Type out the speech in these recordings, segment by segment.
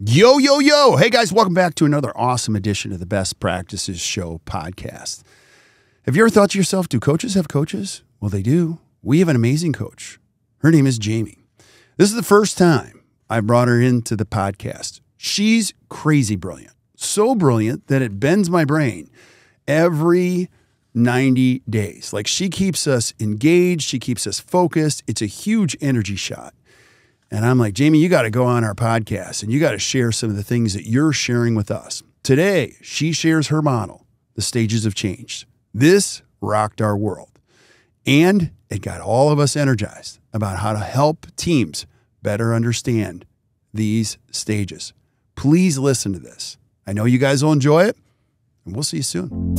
Yo, yo, yo. Hey, guys, welcome back to another awesome edition of the Best Practices Show podcast. Have you ever thought to yourself, do coaches have coaches? Well, they do. We have an amazing coach. Her name is Jaime. This is the first time I brought her into the podcast. She's crazy brilliant. So brilliant that it bends my brain every 90 days. Like, she keeps us engaged. She keeps us focused. It's a huge energy shot. And I'm like, Jaime, you got to go on our podcast and you got to share some of the things that you're sharing with us. Today, she shares her model, The Stages of Change. This rocked our world. And it got all of us energized about how to help teams better understand these stages. Please listen to this. I know you guys will enjoy it, and we'll see you soon.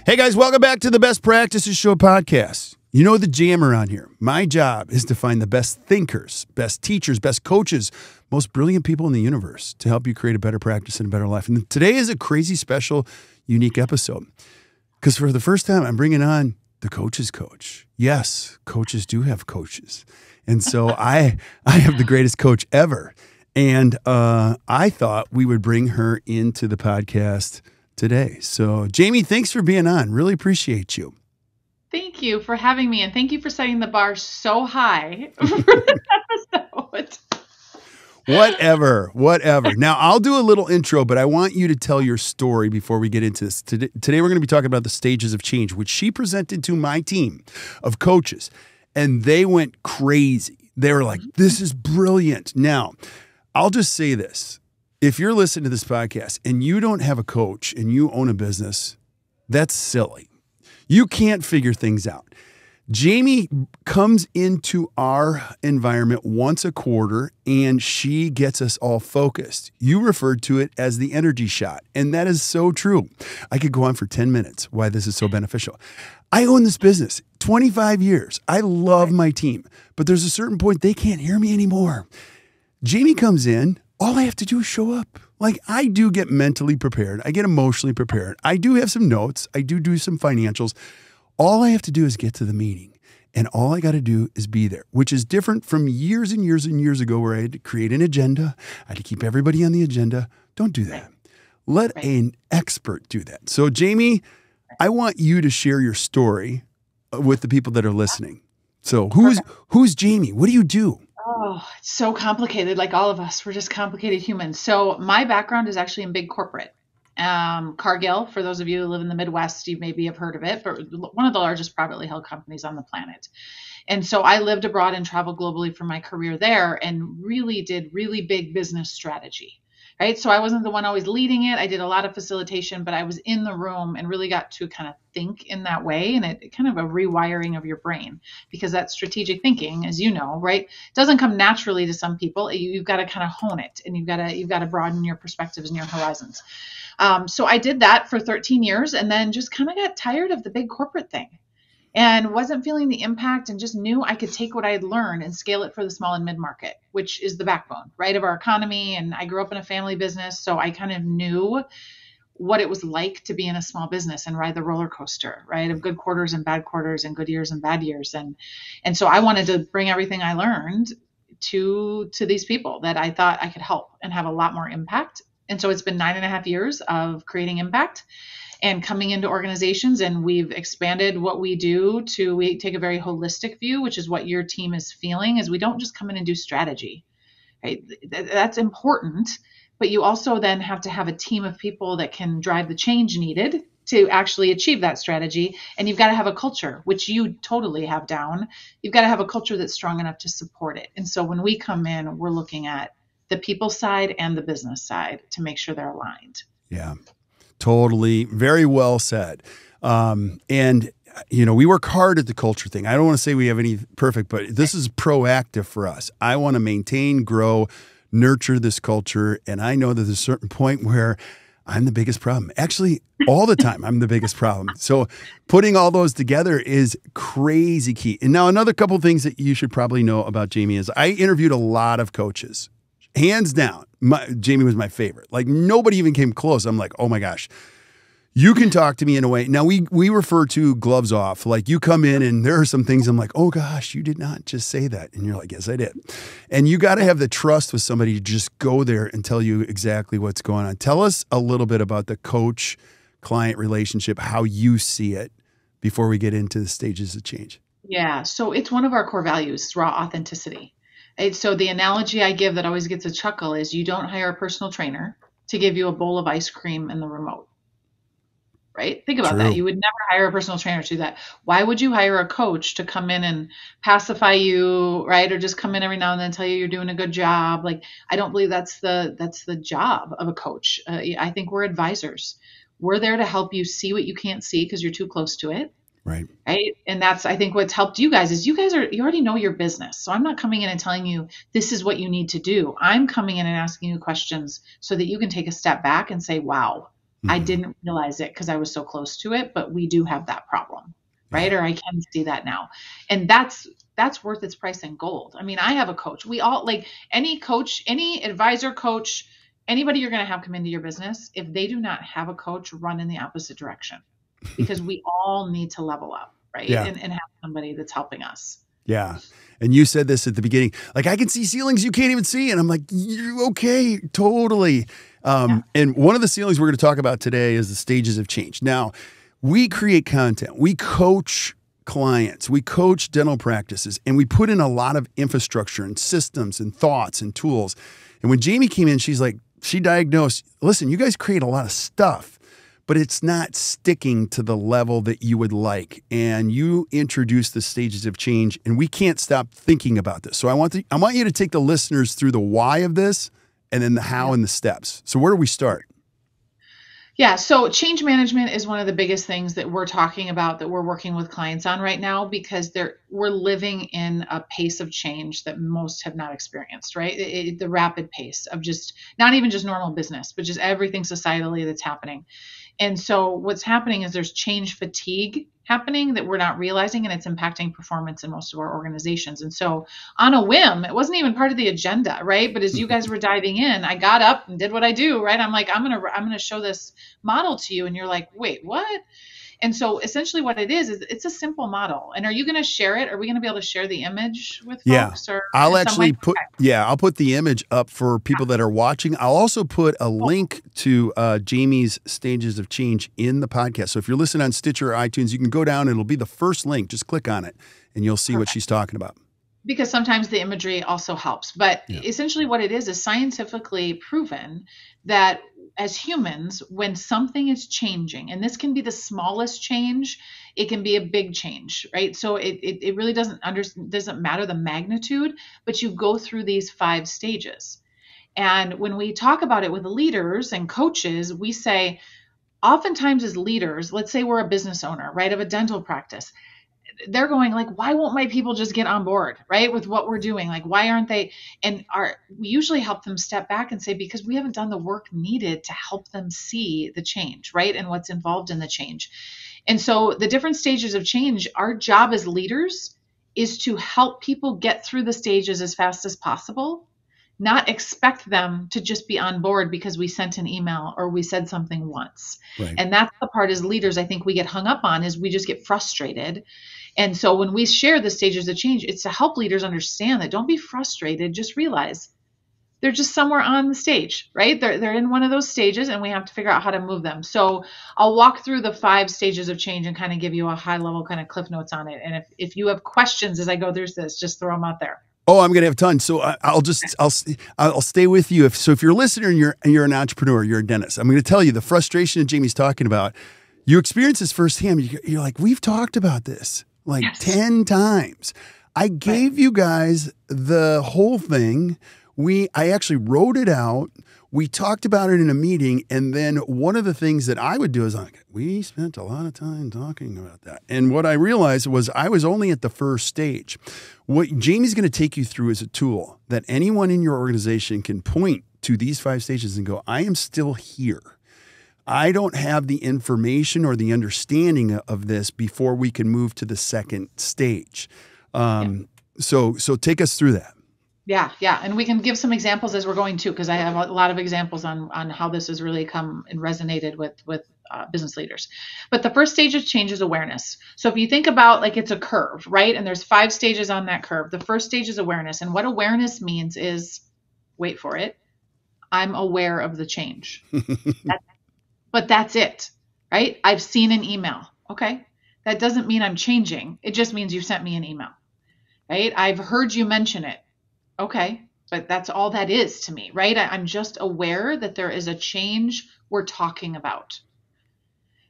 Hey guys, welcome back to the Best Practices Show podcast. You know the jam around here. My job is to find the best thinkers, best teachers, best coaches, most brilliant people in the universe to help you create a better practice and a better life. And today is a crazy, special, unique episode because for the first time, I'm bringing on the coach's coach. Yes, coaches do have coaches. And so I have the greatest coach ever. And I thought we would bring her into the podcast today. So, Jaime, thanks for being on. Really appreciate you. Thank you for having me, and thank you for setting the bar so high for this episode. Whatever. Now, I'll do a little intro, but I want you to tell your story before we get into this. Today we're going to be talking about the stages of change, which she presented to my team of coaches, and they went crazy. They were like, this is brilliant. Now, I'll just say this. If you're listening to this podcast and you don't have a coach and you own a business, that's silly. You can't figure things out. Jaime comes into our environment once a quarter and she gets us all focused. You referred to it as the energy shot, and that is so true. I could go on for 10 minutes why this is so beneficial. I own this business 25 years. I love my team, but there's a certain point they can't hear me anymore. Jaime comes in. All I have to do is show up. Like, I do get mentally prepared. I get emotionally prepared. I do have some notes. I do some financials. All I have to do is get to the meeting. And all I got to do is be there, which is different from years and years and years ago where I had to create an agenda. I had to keep everybody on the agenda. Don't do that. Let an expert do that. So, Jaime, I want you to share your story with the people that are listening. So who's Jaime? What do you do? Oh, it's so complicated. Like all of us, we're just complicated humans. So my background is actually in big corporate. Cargill, for those of you who live in the Midwest, you maybe have heard of it, but one of the largest privately held companies on the planet. And so I lived abroad and traveled globally for my career there and really did really big business strategy. Right. So I wasn't the one always leading it. I did a lot of facilitation, but I was in the room and really got to kind of think in that way. And it kind of a rewiring of your brain, because that strategic thinking, as you know, right, doesn't come naturally to some people. You've got to kind of hone it, and you've got to broaden your perspectives and your horizons. So I did that for 13 years and then just kind of got tired of the big corporate thing and wasn't feeling the impact, and just knew I could take what I had learned and scale it for the small and mid-market, which is the backbone, right, of our economy. And I grew up in a family business, so I kind of knew what it was like to be in a small business and ride the roller coaster, right, of good quarters and bad quarters and good years and bad years. And so I wanted to bring everything I learned to these people that I thought I could help and have a lot more impact. And so it's been 9.5 years of creating impact and coming into organizations, and we've expanded what we do to, we take a very holistic view, which is what your team is feeling, is we don't just come in and do strategy, right? That's important, but you also then have to have a team of people that can drive the change needed to actually achieve that strategy. And you've got to have a culture, which you totally have down. You've got to have a culture that's strong enough to support it. And so when we come in, we're looking at the people side and the business side to make sure they're aligned. Yeah. Totally. Very well said. And, you know, we work hard at the culture thing. I don't want to say we have any perfect, but this is proactive for us. I want to maintain, grow, nurture this culture. And I know that there's a certain point where I'm the biggest problem. Actually, all the time, I'm the biggest problem. So putting all those together is crazy key. And now another couple things that you should probably know about Jaime is I interviewed a lot of coaches. Hands down, Jaime was my favorite. Like nobody even came close. I'm like, oh my gosh. You can talk to me in a way. Now, we refer to gloves off. Like you come in and there are some things I'm like, oh gosh, you did not just say that. And you're like, yes, I did. And you got to have the trust with somebody to just go there and tell you exactly what's going on. Tell us a little bit about the coach-client relationship, how you see it before we get into the stages of change. Yeah, so it's one of our core values, raw authenticity. So the analogy I give that always gets a chuckle is you don't hire a personal trainer to give you a bowl of ice cream and the remote. Right? Think about that. You would never hire a personal trainer to do that. Why would you hire a coach to come in and pacify you, right? Or just come in every now and then and tell you you're doing a good job? Like, I don't believe that's the job of a coach. I think we're advisors. We're there to help you see what you can't see because you're too close to it. Right. Right. And that's, I think what's helped you guys is you already know your business. So I'm not coming in and telling you this is what you need to do. I'm coming in and asking you questions so that you can take a step back and say, wow, I didn't realize it because I was so close to it, but we do have that problem, right? Or I can see that now. And that's worth its price in gold. I mean, I have a coach. We all, like any coach, any advisor coach, anybody you're going to have come into your business, if they do not have a coach, run in the opposite direction because we all need to level up, right? Yeah. And have somebody that's helping us. Yeah. And you said this at the beginning, like I can see ceilings you can't even see. And I'm like, you okay, totally. And one of the ceilings we're going to talk about today is the stages of change. Now, we create content, we coach clients, we coach dental practices, and we put in a lot of infrastructure and systems and thoughts and tools. And when Jaime came in, she's like, she diagnosed, listen, you guys create a lot of stuff, but it's not sticking to the level that you would like. And you introduce the stages of change, and we can't stop thinking about this. So I want you to take the listeners through the why of this and then the how and the steps. So where do we start? Yeah, so change management is one of the biggest things that we're talking about that we're working with clients on right now because we're living in a pace of change that most have not experienced, right? The rapid pace of just not even just normal business, but just everything societally that's happening. And so what's happening is there's change fatigue happening that we're not realizing, and it's impacting performance in most of our organizations. And so on a whim, it wasn't even part of the agenda, right? But as you guys were diving in, I got up and did what I do, right? I'm like, I'm going to show this model to you. And you're like, wait, what? And so essentially what it is it's a simple model. And are you going to share it? Are we going to be able to share the image with folks? Or I'll actually I'll put the image up for people that are watching. I'll also put a link to Jaime's stages of change in the podcast. So if you're listening on Stitcher or iTunes, you can go down and it'll be the first link. Just click on it and you'll see what she's talking about. Because sometimes the imagery also helps. But essentially what it is scientifically proven that as humans, when something is changing, and this can be the smallest change, it can be a big change, right? So it really doesn't matter the magnitude, but you go through these 5 stages. And when we talk about it with leaders and coaches, we say, oftentimes as leaders, let's say we're a business owner, right, of a dental practice, they're going like, why won't my people just get on board, right, with what we're doing? Like, why aren't they? And we usually help them step back and say, because we haven't done the work needed to help them see the change, right, and what's involved in the change. And so the different stages of change, our job as leaders is to help people get through the stages as fast as possible, not expect them to just be on board because we sent an email or we said something once. Right. And that's the part as leaders I think we get hung up on is we just get frustrated. And so when we share the stages of change, it's to help leaders understand that don't be frustrated, just realize they're just somewhere on the stage, right? They're in one of those stages and we have to figure out how to move them. So I'll walk through the 5 stages of change and kind of give you a high level kind of cliff notes on it. And if you have questions as I go through this, just throw them out there. Oh, I'm going to have tons. So I'll stay with you. If you're a listener and you're an entrepreneur, you're a dentist, I'm going to tell you the frustration that Jaime's talking about. You experience this firsthand. You're like, we've talked about this like 10 times. I gave you guys the whole thing. I actually wrote it out. We talked about it in a meeting, and then one of the things that I would do is like, we spent a lot of time talking about that. And what I realized was I was only at the first stage. What Jamie's going to take you through is a tool that anyone in your organization can point to these 5 stages and go, I am still here. I don't have the information or the understanding of this before we can move to the second stage. So take us through that. Yeah. And we can give some examples as we're going to, because I have a lot of examples on how this has really come and resonated with business leaders. But the first stage of change is awareness. So if you think about like it's a curve, right? And there's 5 stages on that curve. The first stage is awareness. And what awareness means is, wait for it, I'm aware of the change. But that's it, right? I've seen an email. Okay. That doesn't mean I'm changing. It just means you sent me an email, right? I've heard you mention it. Okay. But that's all that is to me, right? I'm just aware that there is a change we're talking about.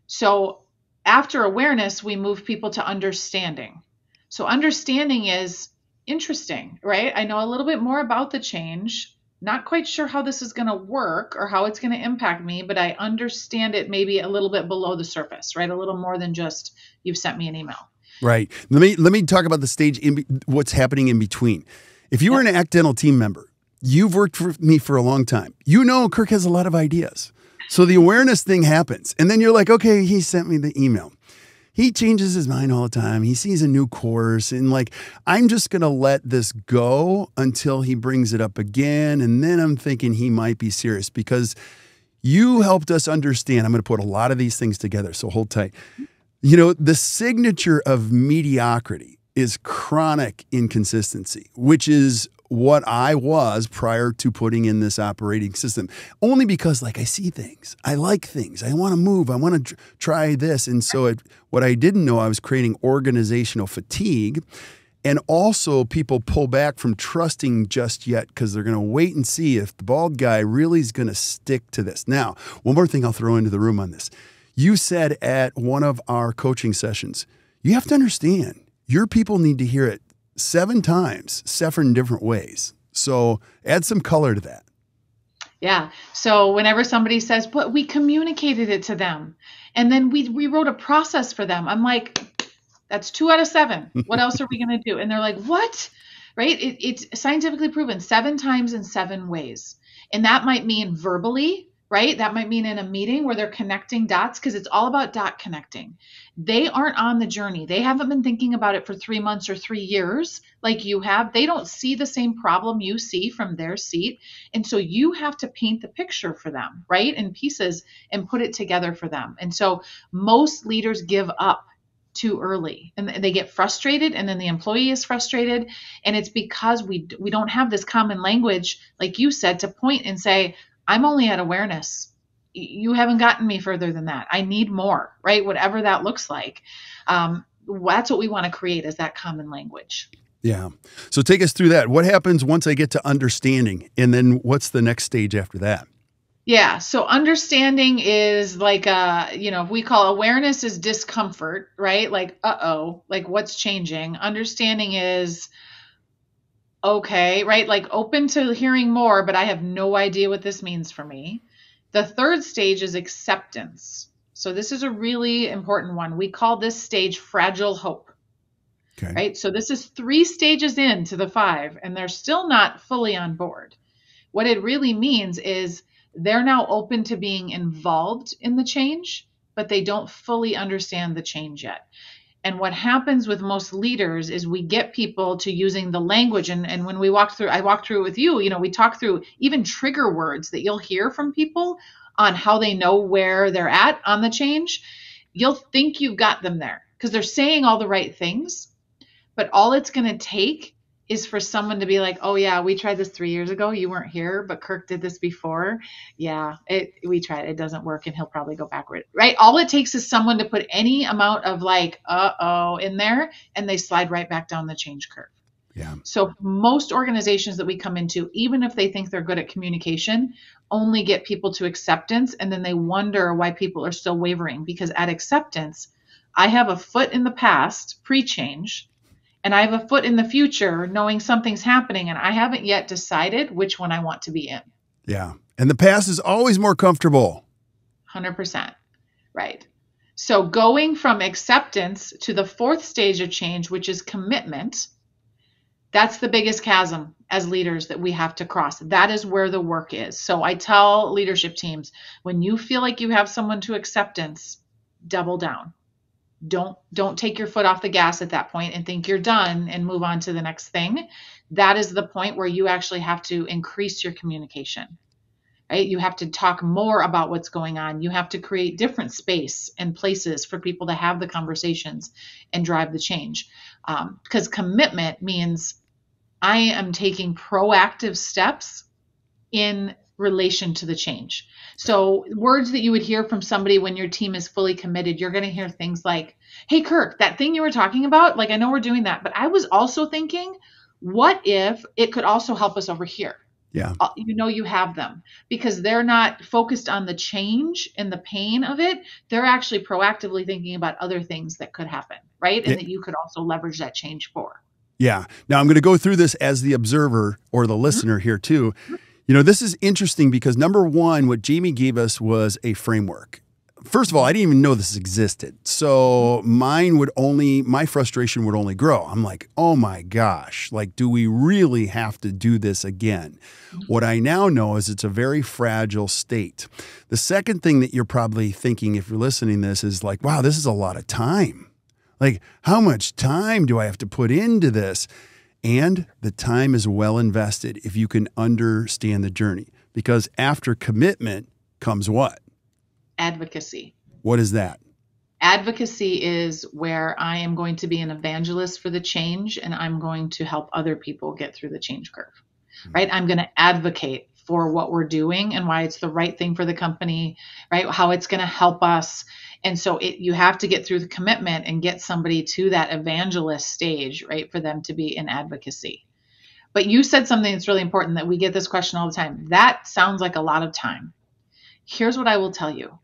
So after awareness, we move people to understanding. So understanding is interesting, right? I know a little bit more about the change. Not quite sure how this is going to work or how it's going to impact me, but I understand it maybe a little bit below the surface, right? A little more than just you've sent me an email. Right. Let me talk about the stage what's happening in between. If you were an accidental team member, you've worked for me for a long time. You know Kirk has a lot of ideas. So the awareness thing happens. And then you're like, okay, he sent me the email. He changes his mind all the time. He sees a new course and like, I'm just going to let this go until he brings it up again. And then I'm thinking he might be serious because you helped us understand. I'm going to put a lot of these things together. So hold tight. You know, the signature of mediocrity is chronic inconsistency, which is what I was prior to putting in this operating system, only because like I see things, I like things, I want to move, I want to try this. And so what I didn't know, I was creating organizational fatigue. And also people pull back from trusting just yet because they're going to wait and see if the bald guy really is going to stick to this. Now, one more thing I'll throw into the room on this. You said at one of our coaching sessions, you have to understand your people need to hear it 7 times, 7 different ways. So add some color to that. Yeah. So whenever somebody says, but we communicated it to them and then we wrote a process for them, I'm like, that's 2 out of 7. What else are we going to do? And they're like, what? Right? It's scientifically proven 7 times in 7 ways. And that might mean verbally, right? That might mean in a meeting where they're connecting dots because it's all about dot connecting. They aren't on the journey. They haven't been thinking about it for 3 months or 3 years like you have. They don't see the same problem you see from their seat. And so you have to paint the picture for them, right? In pieces and put it together for them. And so most leaders give up too early and they get frustrated and then the employee is frustrated. And it's because we don't have this common language, like you said, to point and say, I'm only at awareness. You haven't gotten me further than that. I need more, right? Whatever that looks like. That's what we want to create is that common language. Yeah. So take us through that. What happens once I get to understanding? And then what's the next stage after that? Yeah. So understanding is like, we call awareness is discomfort, right? Like, like what's changing? Understanding is, okay, right? Like open to hearing more, but I have no idea what this means for me. The third stage is acceptance. So this is a really important one. We call this stage fragile hope. Okay. Right? So this is 3 stages into the 5, and they're still not fully on board. What it really means is they're now open to being involved in the change, but they don't fully understand the change yet. And what happens with most leaders is we get people to using the language. And when I walked through it with you, we talk through even trigger words that you'll hear from people on how they know where they're at on the change. You'll think you've got them there because they're saying all the right things, but all it's going to take is for someone to be like, oh yeah, we tried this 3 years ago. You weren't here, but Kirk did this before. Yeah, we tried. It doesn't work and he'll probably go backward, right? All it takes is someone to put any amount of like, in there and they slide right back down the change curve. Yeah. So most organizations that we come into, even if they think they're good at communication, only get people to acceptance. And then they wonder why people are still wavering because at acceptance, I have a foot in the past, pre-change, and I have a foot in the future knowing something's happening and I haven't yet decided which one I want to be in. Yeah. And the past is always more comfortable. 100%. Right. So going from acceptance to the fourth stage of change, which is commitment, that's the biggest chasm as leaders that we have to cross. That is where the work is. So I tell leadership teams, when you feel like you have someone to acceptance, double down. Don't take your foot off the gas at that point and think you're done and move on to the next thing. That is the point where you actually have to increase your communication. Right? You have to talk more about what's going on. You have to create different space and places for people to have the conversations and drive the change. Because commitment means I am taking proactive steps in relation to the change. So words that you would hear from somebody when your team is fully committed, you're going to hear things like, hey, Kirk, that thing you were talking about, like, I know we're doing that, but I was also thinking, what if it could also help us over here? Yeah. You have them because they're not focused on the change and the pain of it. They're actually proactively thinking about other things that could happen, right? And that you could also leverage that change for. Yeah. Now I'm going to go through this as the observer or the listener here too. This is interesting because number one, what Jaime gave us was a framework. First of all, I didn't even know this existed. So my frustration would only grow. I'm like, oh my gosh, like, do we really have to do this again? What I now know is it's a very fragile state. The second thing that you're probably thinking if you're listening to this is like, wow, this is a lot of time. Like, how much time do I have to put into this? And the time is well invested if you can understand the journey. Because after commitment comes what? Advocacy. What is that? Advocacy is where I am going to be an evangelist for the change and I'm going to help other people get through the change curve, right? I'm going to advocate for what we're doing and why it's the right thing for the company, right? How it's going to help us. And so you have to get through the commitment and get somebody to that evangelist stage, right? For them to be in advocacy. But you said something that's really important that we get this question all the time. That sounds like a lot of time. Here's what I will tell you.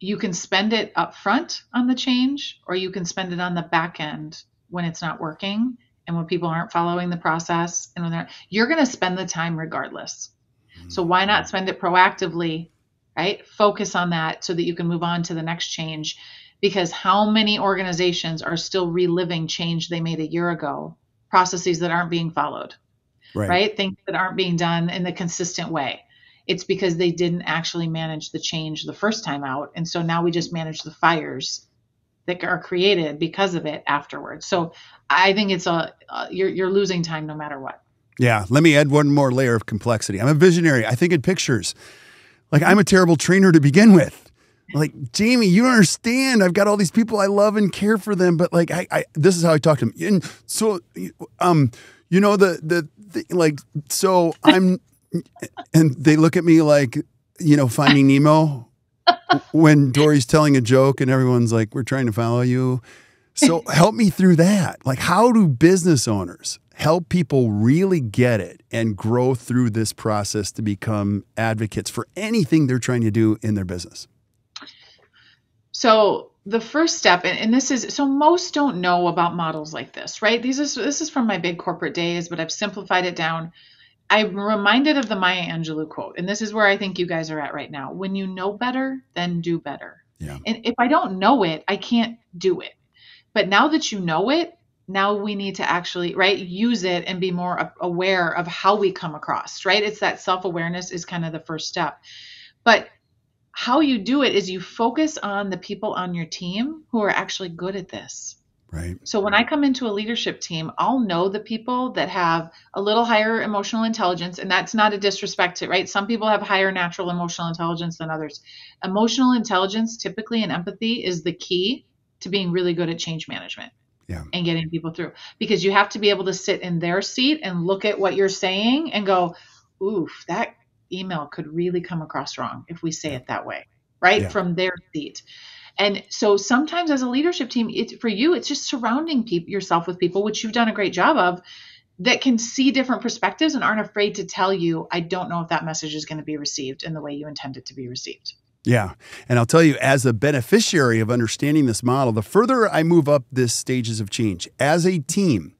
You can spend it up front on the change, or you can spend it on the back end when it's not working and when people aren't following the process. And when you're going to spend the time regardless. So why not spend it proactively, right? Focus on that so that you can move on to the next change. Because how many organizations are still reliving change they made a year ago, processes that aren't being followed, right? Things that aren't being done in the consistent way. It's because they didn't actually manage the change the first time out. And so now we just manage the fires that are created because of it afterwards. So I think it's you're losing time no matter what. Yeah. Let me add one more layer of complexity. I'm a visionary. I think in pictures. Like, I'm a terrible trainer to begin with. Like, Jaime, you don't understand. I've got all these people I love and care for them, but like, this is how I talk to them. And so, so I'm, and they look at me like, Finding Nemo when Dory's telling a joke and everyone's like, we're trying to follow you. So help me through that. Like, how do business owners help people really get it and grow through this process to become advocates for anything they're trying to do in their business? So the first step, and this is, so most don't know about models like this, right? This is from my big corporate days, but I've simplified it down. I'm reminded of the Maya Angelou quote, and this is where I think you guys are at right now. When you know better, then do better. Yeah. And if I don't know it, I can't do it. But now that you know it, now we need to actually, right, use it and be more aware of how we come across, right? It's that self-awareness is kind of the first step. But how you do it is you focus on the people on your team who are actually good at this. Right. So when I come into a leadership team, I'll know the people that have a little higher emotional intelligence, and that's not a disrespect to, right? Some people have higher natural emotional intelligence than others. Emotional intelligence, typically, and empathy is the key to being really good at change management. Yeah. And getting people through, because you have to be able to sit in their seat and look at what you're saying and go, oof, that email could really come across wrong if we say it that way, right? Yeah. From their seat. And so sometimes as a leadership team, for you, it's just surrounding yourself with people, which you've done a great job of, that can see different perspectives and aren't afraid to tell you, I don't know if that message is going to be received in the way you intend it to be received. Yeah. And I'll tell you, as a beneficiary of understanding this model, the further I move up this stages of change as a team,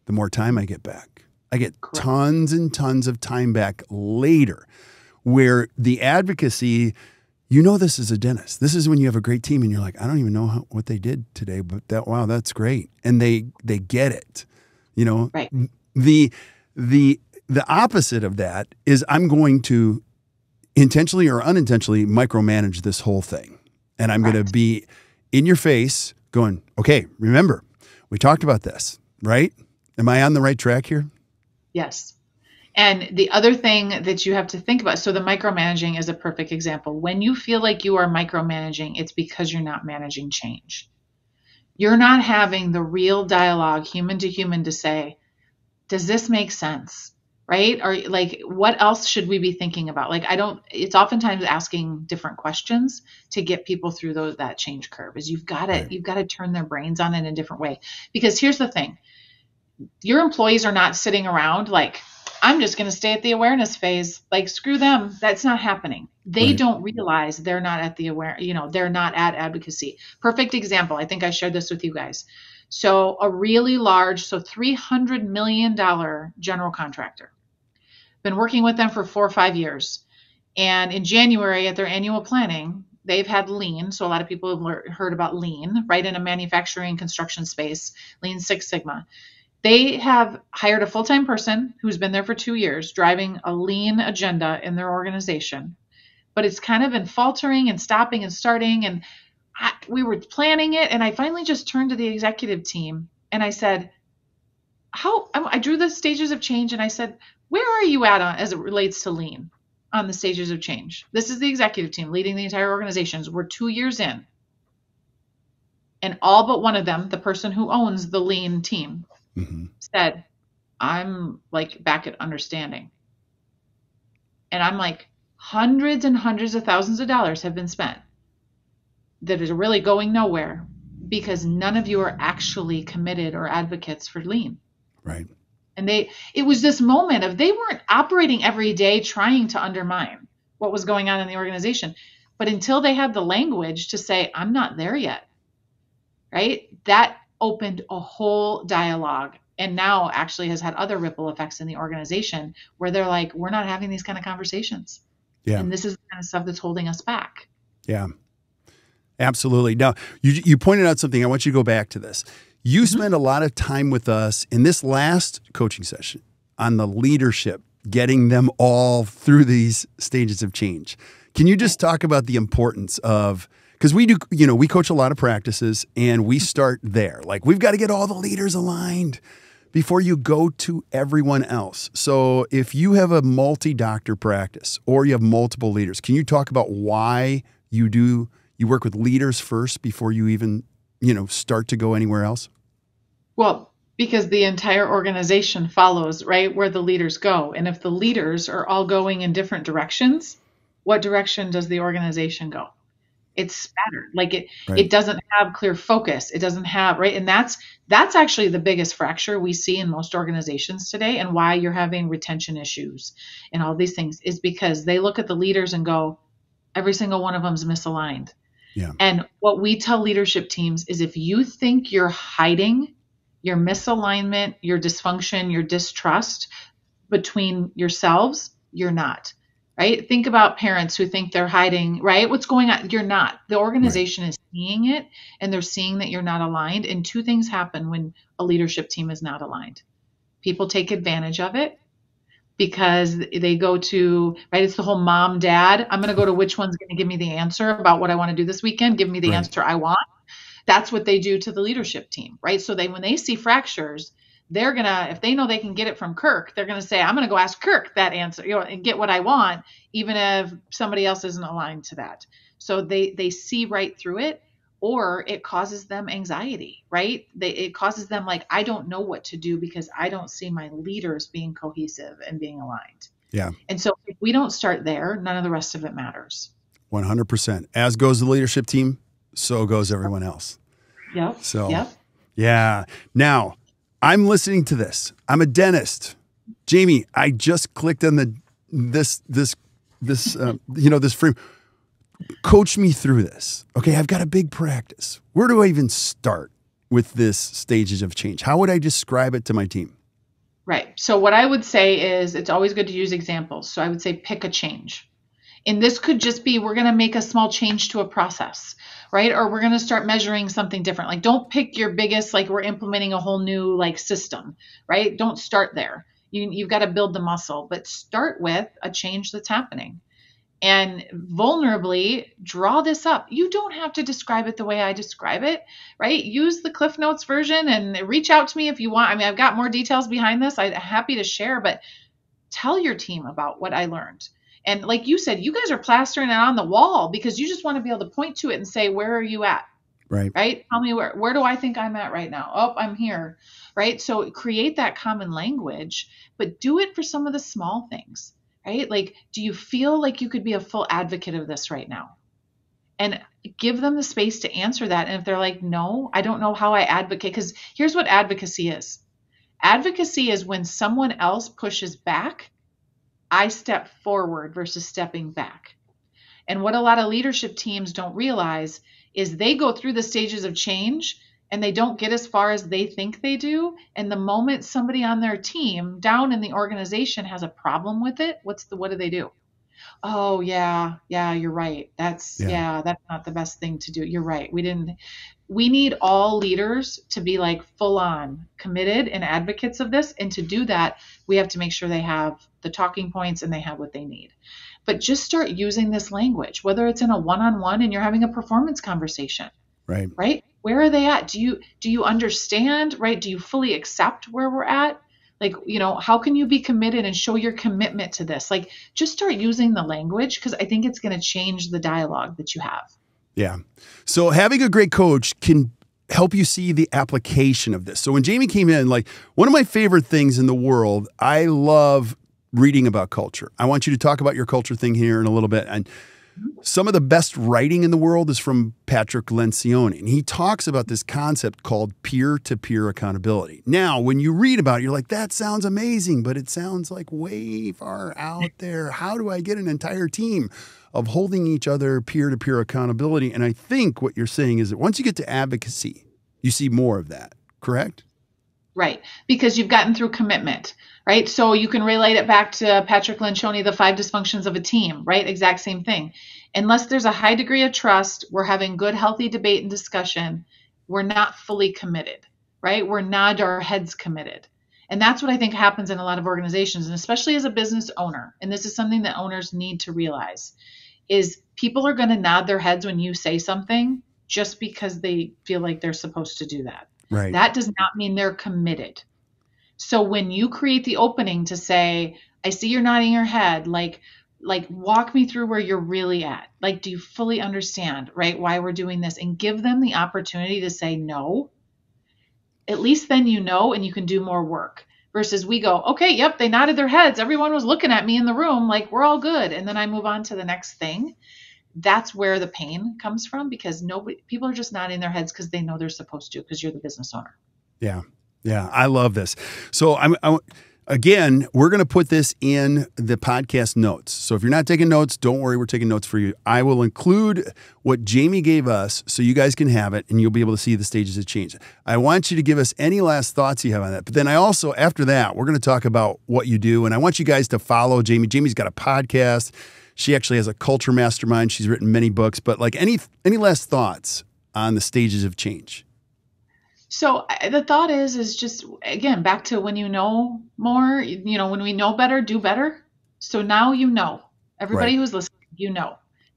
the more time I get back. I get tons and tons of time back later where the advocacy, you know, this is a dentist. This is when you have a great team and you're like, I don't even know what they did today, but wow, that's great. And they get it, you know. Right. The opposite of that is I'm going to intentionally or unintentionally micromanage this whole thing. And I'm going to be in your face going, okay, remember, we talked about this, right? Am I on the right track here? Yes. And the other thing that you have to think about, so the micromanaging is a perfect example. When you feel like you are micromanaging, it's because you're not managing change. You're not having the real dialogue, human to human, to say, does this make sense? Right? Or like, what else should we be thinking about? Like, it's oftentimes asking different questions to get people through that change curve. Is you've got to turn their brains on in a different way. Because here's the thing. Your employees are not sitting around like, I'm just going to stay at the awareness phase. Like, screw them. That's not happening. They don't realize they're not at they're not at advocacy. Perfect example. I think I shared this with you guys. So a really large, $300 million general contractor. Been working with them for 4 or 5 years. And in January at their annual planning, they've had lean. So a lot of people have heard about lean, right? In a manufacturing construction space, Lean Six Sigma. They have hired a full-time person who's been there for 2 years, driving a lean agenda in their organization. But it's kind of been faltering and stopping and starting. And we were planning it. And I finally just turned to the executive team and I said, I drew the stages of change. And I said, where are you at as it relates to lean on the stages of change? This is the executive team leading the entire organizations. We're 2 years in. And all but one of them, the person who owns the lean team, said, I'm like back at understanding. And I'm like, hundreds and hundreds of thousands of dollars have been spent that is really going nowhere because none of you are actually committed or advocates for lean. Right. And it was this moment of they weren't operating every day trying to undermine what was going on in the organization. But until they had the language to say, I'm not there yet, right? That opened a whole dialogue and now actually has had other ripple effects in the organization where they're like, we're not having these kind of conversations. Yeah. And this is the kind of stuff that's holding us back. Yeah, absolutely. Now, you pointed out something. I want you to go back to this. You spent a lot of time with us in this last coaching session on the leadership, getting them all through these stages of change. Can you just talk about the importance of, because we do, we coach a lot of practices and we start there. Like, we've got to get all the leaders aligned before you go to everyone else. So if you have a multi-doctor practice or you have multiple leaders, can you talk about why you work with leaders first before you even, start to go anywhere else? Well, because the entire organization follows, right, where the leaders go. And if the leaders are all going in different directions, what direction does the organization go? It's scattered. Like it doesn't have clear focus. It doesn't have, right? And that's actually the biggest fracture we see in most organizations today, and why you're having retention issues and all these things is because they look at the leaders and go, every single one of them is misaligned. Yeah. And what we tell leadership teams is if you think you're hiding your misalignment, your dysfunction, your distrust between yourselves, you're not. Right? Think about parents who think they're hiding, right? What's going on? You're not. The organization is seeing it and they're seeing that you're not aligned. And two things happen when a leadership team is not aligned. People take advantage of it because they go to, right? It's the whole mom, dad. I'm going to go to which one's going to give me the answer about what I want to do this weekend. Give me the answer I want. That's what they do to the leadership team, right? So when they see fractures, they're going to, if they know they can get it from Kirk, they're going to say, I'm going to go ask Kirk that answer, and get what I want, even if somebody else isn't aligned to that. So they see right through it, or it causes them anxiety, right? It causes them like, I don't know what to do because I don't see my leaders being cohesive and being aligned. Yeah. And so if we don't start there, none of the rest of it matters. 100%. As goes the leadership team, so goes everyone else. Yep. So, yeah. Now, I'm listening to this. I'm a dentist. Jamie, I just clicked on this frame. Coach me through this. Okay, I've got a big practice. Where do I even start with this stages of change? How would I describe it to my team? Right. So what I would say is it's always good to use examples. So I would say pick a change. And this could just be, we're going to make a small change to a process, right? Or we're going to start measuring something different. Like, don't pick your biggest, like we're implementing a whole new like system, right? Don't start there. You've got to build the muscle, but start with a change that's happening. And vulnerably draw this up. You don't have to describe it the way I describe it, right? Use the Cliff Notes version and reach out to me if you want. I mean, I've got more details behind this. I'm happy to share, but tell your team about what I learned. And like you said, you guys are plastering it on the wall because you just want to be able to point to it and say, where are you at? Right. Right? Tell me where do I think I'm at right now? Oh, I'm here. Right? So create that common language, but do it for some of the small things. Right? Like, do you feel like you could be a full advocate of this right now? And give them the space to answer that. And if they're like, no, I don't know how I advocate, because here's what advocacy is. Advocacy is when someone else pushes back, I step forward versus stepping back. And what a lot of leadership teams don't realize is they go through the stages of change and they don't get as far as they think they do. And the moment somebody on their team down in the organization has a problem with it, what do they do? Oh, yeah, you're right. That's not the best thing to do. You're right. We need all leaders to be like full on committed and advocates of this. And to do that, we have to make sure they have the talking points and they have what they need. But just start using this language, whether it's in a one-on-one and you're having a performance conversation. Right? Where are they at? Do you understand, right? Do you fully accept where we're at? Like, how can you be committed and show your commitment to this? Like, just start using the language, because I think it's going to change the dialogue that you have. Yeah. So having a great coach can help you see the application of this. So when Jaime came in, like, one of my favorite things in the world, I love reading about culture. I want you to talk about your culture thing here in a little bit. And some of the best writing in the world is from Patrick Lencioni, and he talks about this concept called peer-to-peer accountability. Now, when you read about it, you're like, that sounds amazing, but it sounds like way far out there. How do I get an entire team of holding each other peer-to-peer accountability? And I think what you're saying is that once you get to advocacy, you see more of that, correct? Right, because you've gotten through commitment, right? So you can relate it back to Patrick Lencioni, the 5 dysfunctions of a team, right? Exact same thing. Unless there's a high degree of trust, we're having good, healthy debate and discussion, we're not fully committed, right? We're not our heads committed. And that's what I think happens in a lot of organizations, and especially as a business owner. And this is something that owners need to realize, is people are going to nod their heads when you say something just because they feel like they're supposed to do that. Right. That does not mean they're committed. So when you create the opening to say, I see you're nodding your head, like walk me through where you're really at. Like, do you fully understand, right, why we're doing this? And give them the opportunity to say no. At least then you know, and you can do more work. Versus we go, okay, yep, they nodded their heads. Everyone was looking at me in the room like, we're all good. And then I move on to the next thing. That's where the pain comes from, because people are just nodding their heads because they know they're supposed to, because you're the business owner. Yeah. Yeah. I love this. So again, we're going to put this in the podcast notes. So if you're not taking notes, don't worry. We're taking notes for you. I will include what Jaime gave us so you guys can have it and you'll be able to see the stages of change. I want you to give us any last thoughts you have on that. But then I also, after that, we're going to talk about what you do. And I want you guys to follow Jaime. Jaime's got a podcast. She actually has a culture mastermind. She's written many books, but like any last thoughts on the stages of change? So the thought is just, again, back to when you know more, when we know better, do better. So now everybody who's listening,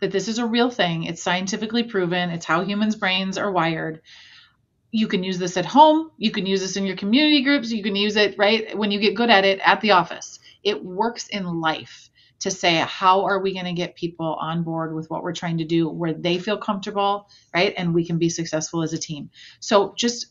that this is a real thing. It's scientifically proven. It's how humans' brains are wired. You can use this at home. You can use this in your community groups. You can use it, right, when you get good at it, at the office. It works in life. To say, how are we going to get people on board with what we're trying to do where they feel comfortable, right? And we can be successful as a team. So just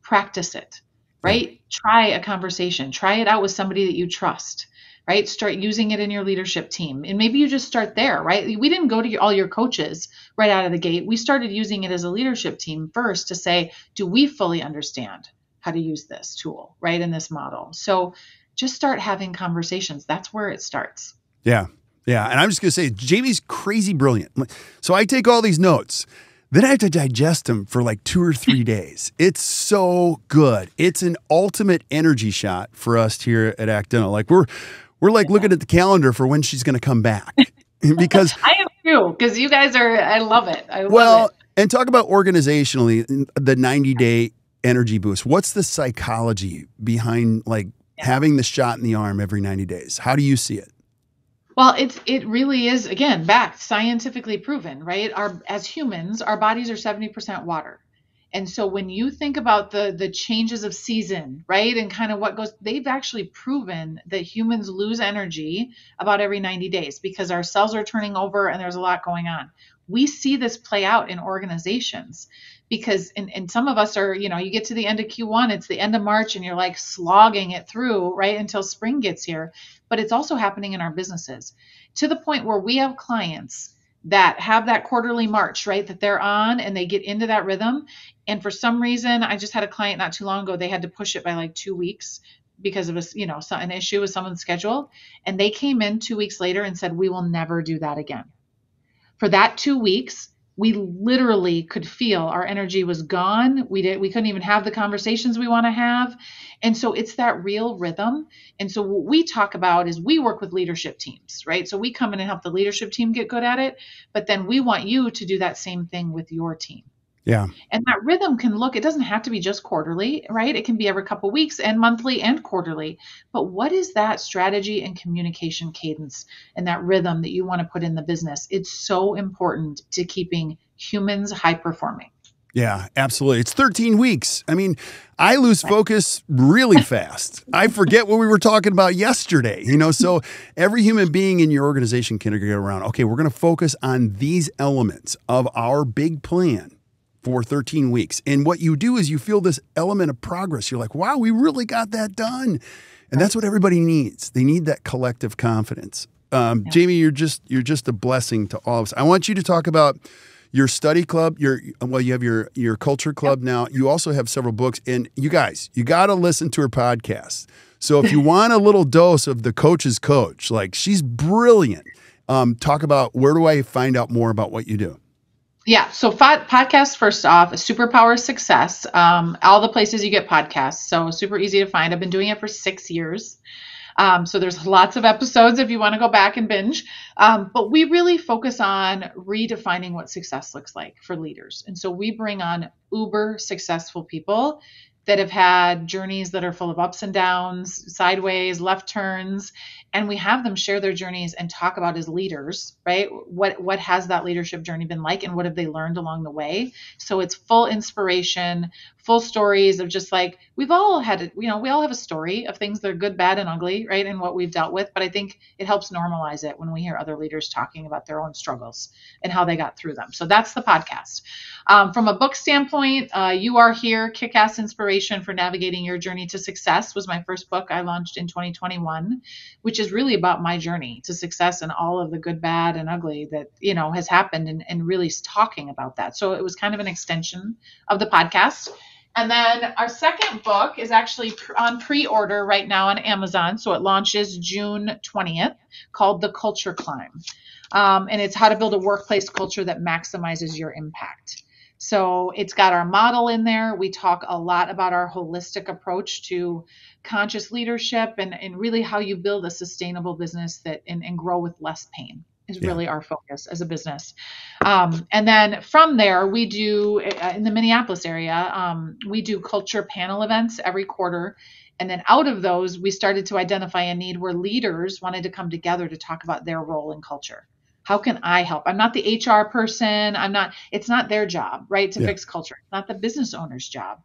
practice it, right? Yeah. Try a conversation. Try it out with somebody that you trust, right? Start using it in your leadership team. And maybe you just start there, right? We didn't go to all your coaches right out of the gate. We started using it as a leadership team first to say, do we fully understand how to use this tool, right? In this model. So just start having conversations. That's where it starts. Yeah. Yeah. And I'm just going to say, Jaime's crazy brilliant. So I take all these notes, then I have to digest them for like 2 or 3 days. It's so good. It's an ultimate energy shot for us here at Act Dental. Like we're like looking at the calendar for when she's going to come back. because I am too, because you guys are, I love it. I love well, it. and talk about organizationally the 90-day energy boost. What's the psychology behind like having the shot in the arm every 90 days? How do you see it? Well, it really is, again, backed, scientifically proven, right? As humans, our bodies are 70% water. And so when you think about the changes of season, right? And kind of what goes, they've actually proven that humans lose energy about every 90 days because our cells are turning over and there's a lot going on. We see this play out in organizations because and some of us are, you get to the end of Q1, it's the end of March and you're like slogging it through, right? Until spring gets here. But it's also happening in our businesses to the point where we have clients that have that quarterly march, right? That they're on and they get into that rhythm. And for some reason, I just had a client not too long ago, they had to push it by like 2 weeks because of an issue with someone's schedule. And they came in 2 weeks later and said, we will never do that again. For that 2 weeks, we literally could feel our energy was gone. We couldn't even have the conversations we want to have. And so it's that real rhythm. And so what we talk about is we work with leadership teams, right? So we come in and help the leadership team get good at it, but then we want you to do that same thing with your team. Yeah. And that rhythm it doesn't have to be just quarterly, right? It can be every couple of weeks and monthly and quarterly. But what is that strategy and communication cadence and that rhythm that you want to put in the business? It's so important to keeping humans high performing. Yeah, absolutely. It's 13 weeks. I mean, I lose focus really fast. I forget what we were talking about yesterday, so every human being in your organization can get around, okay, we're going to focus on these elements of our big plan for 13 weeks. And what you do is you feel this element of progress. You're like, wow, we really got that done. And that's what everybody needs. They need that collective confidence. Jaime, you're just a blessing to all of us. I want you to talk about your study club, you have your culture club now. You also have several books. And you guys, you got to listen to her podcast. So if you want a little dose of the coach's coach, like she's brilliant, talk about where do I find out more about what you do? Yeah. So podcast, first off, Superpower Success, all the places you get podcasts. So super easy to find. I've been doing it for 6 years. So there's lots of episodes if you want to go back and binge. But we really focus on redefining what success looks like for leaders. And so we bring on uber successful people that have had journeys that are full of ups and downs, sideways, left turns, and we have them share their journeys and talk about as leaders, right? What has that leadership journey been like and what have they learned along the way? So it's full inspiration, full stories of just like, we've all had, we all have a story of things that are good, bad, and ugly, right? And what we've dealt with. But I think it helps normalize it when we hear other leaders talking about their own struggles and how they got through them. So that's the podcast. From a book standpoint, You Are Here, Kick-Ass Inspiration for Navigating Your Journey to Success was my first book I launched in 2021, which is really about my journey to success and all of the good, bad, and ugly that, has happened and really talking about that. So it was kind of an extension of the podcast. And then our second book is actually on pre-order right now on Amazon. So it launches June 20th, called The Culture Climb. And it's how to build a workplace culture that maximizes your impact. So it's got our model in there. We talk a lot about our holistic approach to conscious leadership and really how you build a sustainable business that and grow with less pain is really our focus as a business. And then from there, we do, in the Minneapolis area, we do culture panel events every quarter. And then out of those, we started to identify a need where leaders wanted to come together to talk about their role in culture. How can I help? I'm not the HR person. It's not their job, right? To fix culture. It's not the business owner's job.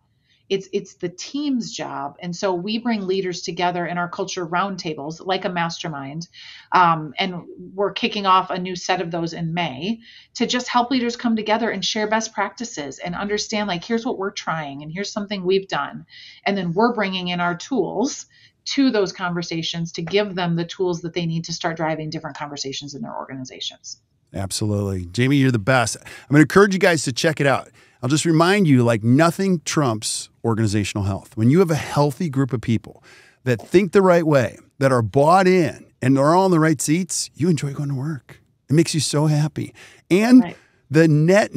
It's the team's job. And so we bring leaders together in our culture roundtables, like a mastermind. And we're kicking off a new set of those in May to just help leaders come together and share best practices and understand, like, here's what we're trying and here's something we've done. And then we're bringing in our tools to those conversations to give them the tools that they need to start driving different conversations in their organizations. Absolutely. Jaime, you're the best. I'm going to encourage you guys to check it out. I'll just remind you, like, nothing trumps organizational health. When you have a healthy group of people that think the right way, that are bought in, and they're all in the right seats, you enjoy going to work. It makes you so happy. And the net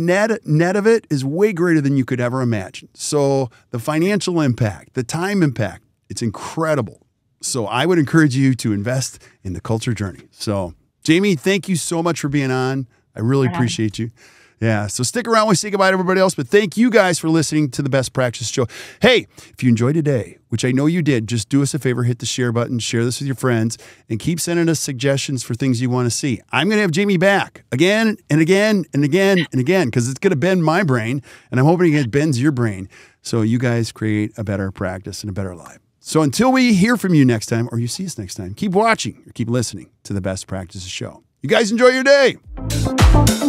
of it is way greater than you could ever imagine. So the financial impact, the time impact, it's incredible. So I would encourage you to invest in the culture journey. So Jaime, thank you so much for being on. I really appreciate you. Yeah, so stick around when we say goodbye to everybody else, but thank you guys for listening to the Best Practice Show. Hey, if you enjoyed today, which I know you did, just do us a favor, hit the share button, share this with your friends, and keep sending us suggestions for things you want to see. I'm going to have Jaime back again and again and again and again because it's going to bend my brain, and I'm hoping it bends your brain so you guys create a better practice and a better life. So until we hear from you next time or you see us next time, keep watching or keep listening to the Best Practices Show. You guys enjoy your day.